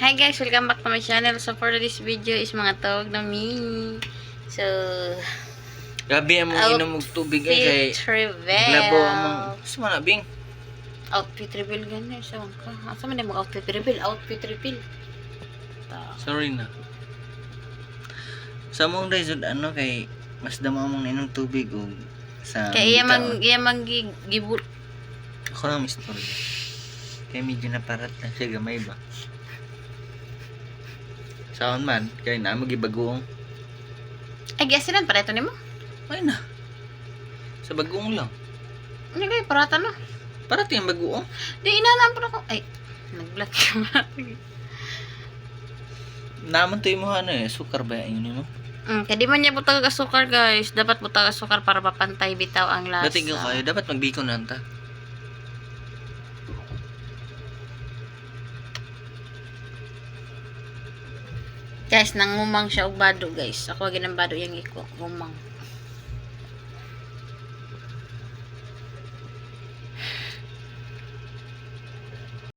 Hi guys, welcome back to my channel. So for this video is mga tawag na me. So, Gabi among inom og tubig kay outfit naglabo among reveal. sa man bing. Outfit reveal gani sa ka. Asa man mo outfit reveal? Outfit reveal. Sorry na. Sa mong dai jud ano kay mas damo among inom tubig og sa Kay bitaw. iya mang gibul. Ako lang mistorya. Kay medyo naparat lang siya gamay ba. Saon man kay na mo gibagoong. Ay gasinan para ito nimo. Ay na. Sa bagoong lang. Ano kay parata no? Para tiyang bagoong. Di inalam pa ako. Ay, nag-black yung Naman to mo ano eh, sukar ba yun mo? kaya di man niya butag asukar guys. Dapat butag asukar para mapantay bitaw ang lasa. Dati ko kayo dapat magbiko na ta. Guys, nangumang siya og bado guys. Ako ginang bado yang iko, ngumang.